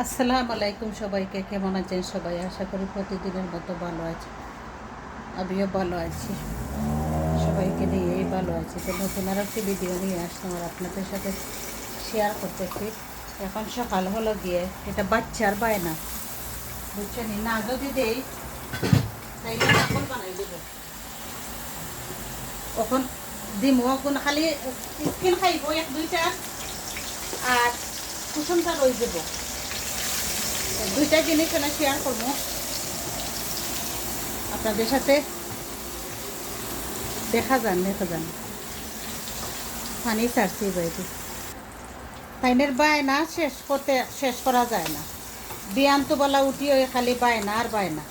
আসসালামু আলাইকুম সবাইকে। কেমন আছেন সবাই? আশা করি প্রতিদিনের মতো ভালো আছে। আমিও ভালো আছি, সবাইকে নিয়েই ভালো আছি। তো নতুন আর একটি ভিডিও নিয়ে আসলাম আর আপনাদের সাথে শেয়ার করতেছি। এখন সকাল হলো গিয়ে এটা বাচ্চার বায়না, বুঝছেন? না যদি দেই তাইলে পাগল বানাই দেব। এখন দিমু এখন খালি স্কিন খাইব এক দুইটা আর কুসুমটা রই দেব। দুইটা জিনিস এনে শেয়ার করবো আপনাদের সাথে। দেখা যান পানি ছাড়ছি বাইরে। তাইনের বায়না শেষ করা যায় না। বিয়ান তো বলা উঠি ওই খালি বায়না আর বায়না।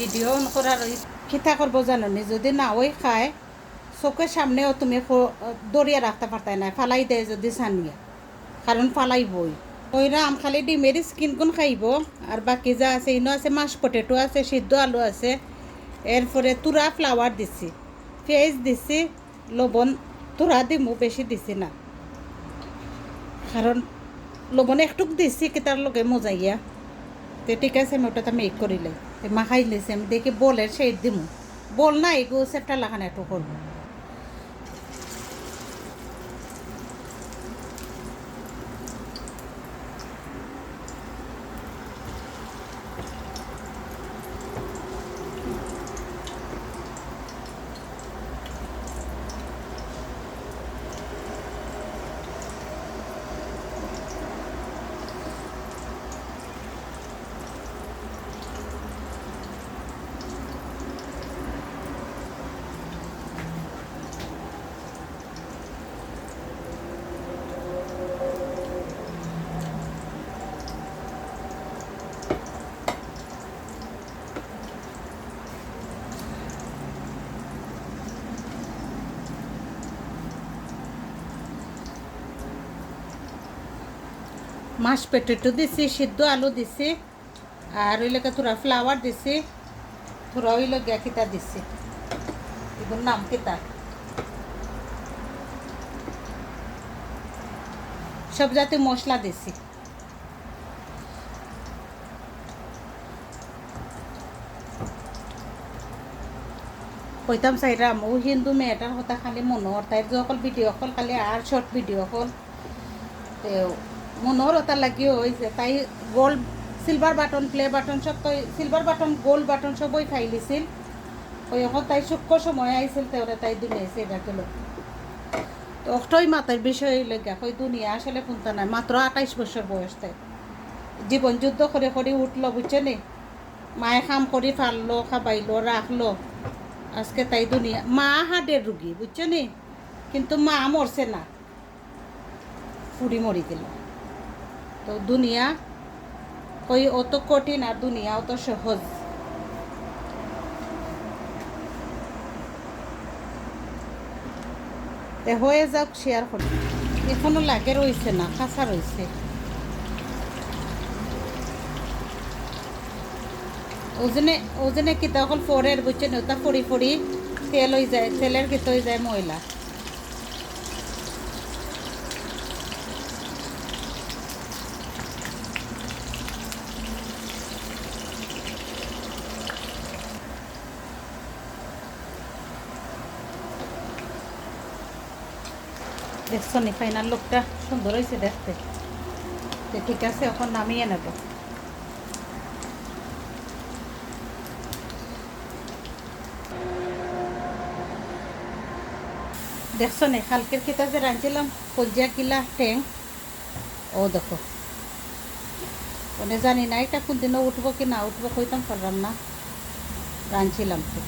ভিডিও অন করার খিতা করবো জানো নি? যদি না ওই খায় চোখের সামনেও তুমি দরিয়া রাখতে পারতাই না, ফালাই দেয় যদি সানিয়া, কারণ ফালাইবই। ওইরা আম খালি ডিমের স্কিনগুন খাইব আর বাকি যা আছে ইনো আছে, মাছ পটেটো আছে, সিদ্ধ আলু আছে, এরপরে তুরা ফ্লাওয়ার দিছি, পেঁয়াজ দিছি, লবণ তুরা দিমু, বেশি দিছি না, কারণ লবণ একটুক দিছি কি তার লগে মজাইয়া। তো ঠিক আছে, আমি ওটা মেক করিলে মাখাই লিছি। আমি দেখি বলের সেই দিমু, বল না এগো সেপটা লাগানো একটু করবো। মাছ পটেটো দিছি, সিদ্ধ আলু দিছি, আর ওই লেগে তোরা ফ্লাওয়ার দিছি, তোরা ওই লগে কিতা দিছি, এগুলোর নাম কিতা, সব জাতীয় মশলা দিছি। কইতাম চাইরাম ও হিন্দু মেয়েটার কথা খালি মনোহর, তাই যে অকল ভিডিও অকল খালি আর শর্ট ভিডিও অকল মনোহর ওটা লাগিয়ে হয়েছে। তাই gold silver button play button সব, তো সিলভার বাটন গোল্ড বাটন সবই খাই লিছিল। ওই এখন তাই সূক্ষ্ম সময় আইছিল, তো ওরা তাই দুনিয়াছে এটা গেল। তো অষ্টই মাতার বিষয় লেগা ওই দুনিয়া আসলে শুনতে নাই। মাত্র 28 বছর বয়স, তাই জীবন যুদ্ধ করে করে উঠলো, বুঝছে নি? মায়ে কাম করে ফাললো, খাবাইলো, রাখলো, আজকে তাই দুনিয়া। মা হার্টের রুগী, বুঝছো নি? কিন্তু মা মরছে না, ফুড়ি মরি গেল। তো দুনিয়া ওই অত কঠিন আর দুনিয়া অত সহজ। হয়ে যাক, শেয়ার করি। এখনো লাগে রয়েছে না, কাঁচা রয়েছে। ওজনে কিতা অকল ফোরের, বুঝছে না? ওটা ফড়ি ফড়ি তেল হয়ে যায়, তেলের কিত হয়ে যায় ময়লা। দেখছো নি ফাইনাল লুকটা সুন্দর হয়েছে দেখতে। তো ঠিক আছে, এখন নামিয়ে নেব। দেখছো নি কালকের কিতা যে রাঁধছিলাম, কলজিয়া কিলা ট্যাং, ও দেখো। মানে জানি না এটা কোন দিনও উঠবো কি না উঠবো, কইতাম পারলাম না, রাঁধছিলাম তো।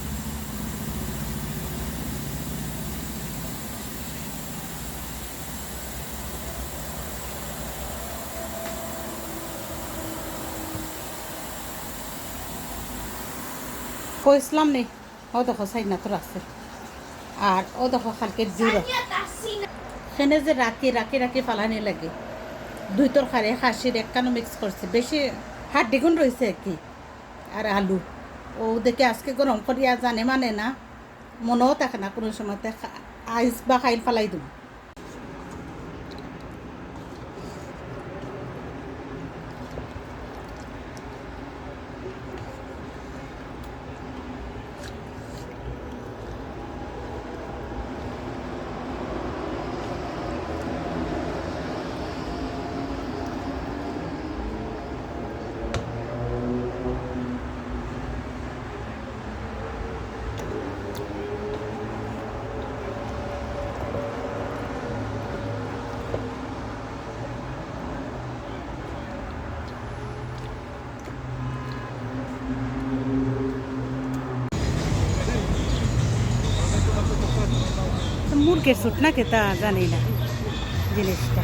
কইসলাম নি, ও দেখো সাইনা তো আছে। আর ও দেখো কালকের জুড়ো সেনে যে রাখি রাখি রাখি ফালানি লাগে। দুই তরকারি খাসির একখানো মিক্স করছে, বেশি হাত দ্বিগুণ রয়েছে আর কি। আর আলু ও দেখে আজকে গরম করিয়া জানে মানে না, মনেও থাকে না কোনো সময়তে আইস বা খাইল ফালাই দিব। মুরগের সুট না খেতা জানি না জিনিসটা।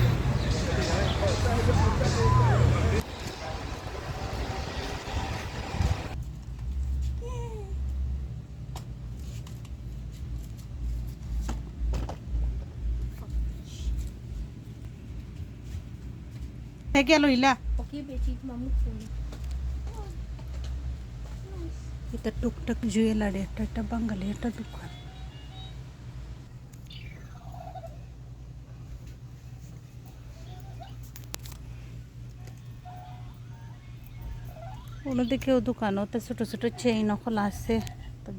গেল ইলা এটা টুকটাক জুয়েলারি, একটা বাঙালি একটা দোকান। ওদিকেও দোকান, ওতে ছোট ছোট চেইন খোলা আছে,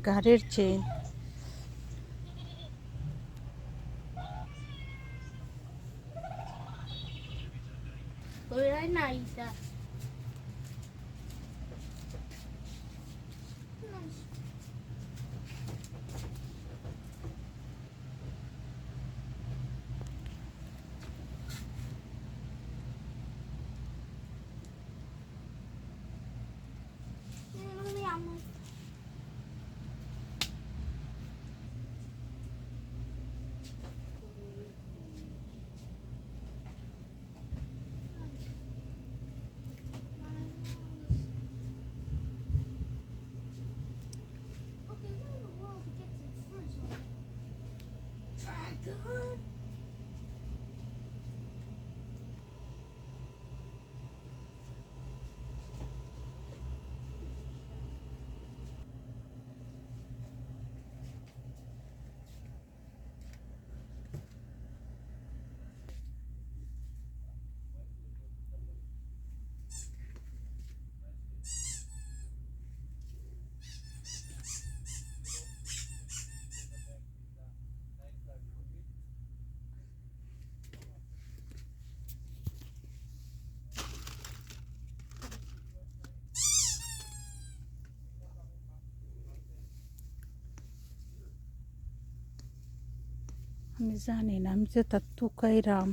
গাড়ির চেইন। আমি জানি না, আমি যে তার তুকাইরাম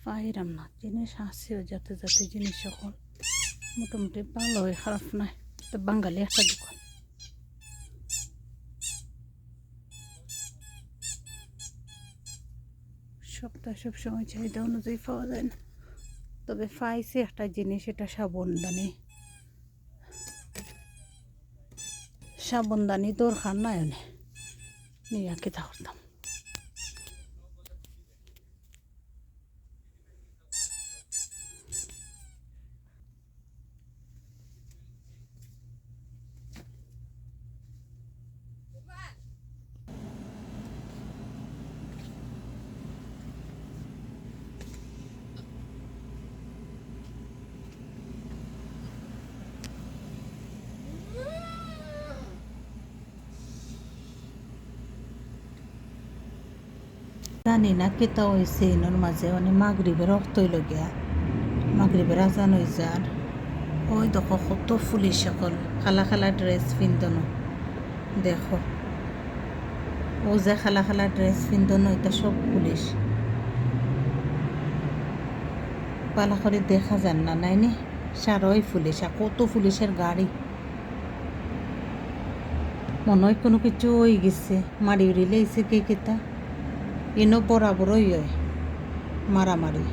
পাইরাম না, জিনিস আসেও যাতে যাতে জিনিস সকল মোটামুটি ভালো হয়, খারাপ নয়। তো বাঙালি একটা দোকান। সপ্তাহ সবসময় চাহিদা অনুযায়ী পাওয়া যায় না, তবে পাইছি একটা জিনিস, এটা সাবনদানি। সাবনদানি দরকার নাই নিয়ে খেতে করতাম। জানি না কেতা হয়েছে এনোর মাঝে মানে মাগরিবের রক্ত হইল গিয়া মাগরিবের আজান হয়ে যার ওই দেখো কত পুলিশ সকল খালা খালা ড্রেস পিন্ধনো দেখো ও যে খালা খালা ড্রেস পিন্ধনো এটা সব পুলিশ পালা করে দেখা যান না নাইনি সারই পুলিশ আর কত পুলিশের গাড়ি মনে হয় কোনো কিছু হয়ে গেছে মারি উড়িলে এসে কে কেতা এনো বরাবরই হয় মারামারি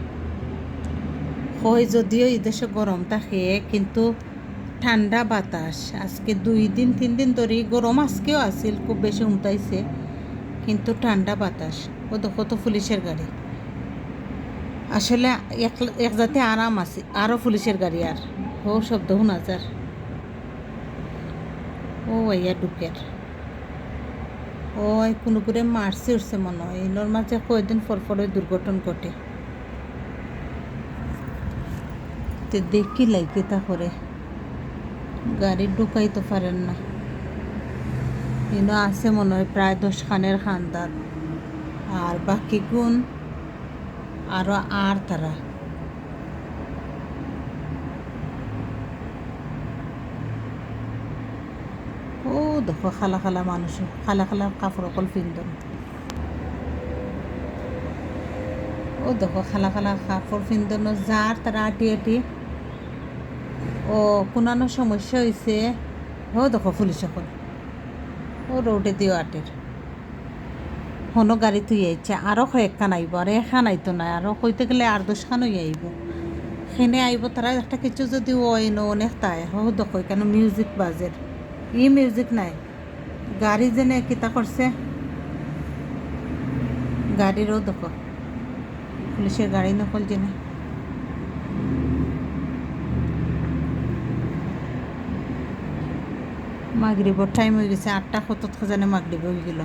হয় যদিও এই দেশে গরম থাকে কিন্তু ঠান্ডা বাতাস আজকে 2-3 দিন ধরে গরম আজকেও আসিল খুব বেশি উমটাইছে কিন্তু ঠান্ডা বাতাস ও তো কত পুলিশের গাড়ি আসলে এক জাতি আরাম আছে আরও পুলিশের গাড়ি আর ও শব্দ শোনা যার ও ইয়া ঢুকের ও কোনো করে মারছে উঠছে মনে হয় এলোর মাঝে কয়েকদিন পর ওই দুর্ঘটনা ঘটে তো দেখি লাইকে তা করে গাড়ি ঢুকাইতে পারেন না কিন্তু আছে মনে হয় প্রায় 10 খানের খানদার আর বাকি গুণ আরও আর তারা ও দেখো খালা খালা মানুষ খালা খালা কাপড় অকল পিন্ধন ও দেখো খালা খালা কাপড় পিন্ধন যার তারা আটি ও কোনানো সমস্যা হয়েছে ও দেখো পুলিশ এখন ও রোডে দিও আটের হনো গাড়ি তুই আইছে আরও কয়েকখান আইব আর এখান আইতো না আরও কইতে গেলে আর 10খান হয়ে আইব সেনে আইব তারা একটা কিছু যদি ওই ন অনেক তাই হো দেখো কেন মিউজিক বাজের মিউজিক নাই গাড়ি যেনে কিতা করছে গাড়িরও দেখো পুলিশের গাড়ি নকল যেনে মাগরিবর টাইম হয়ে গেছে 8টা কত জানে মাগরিব হয়ে গেল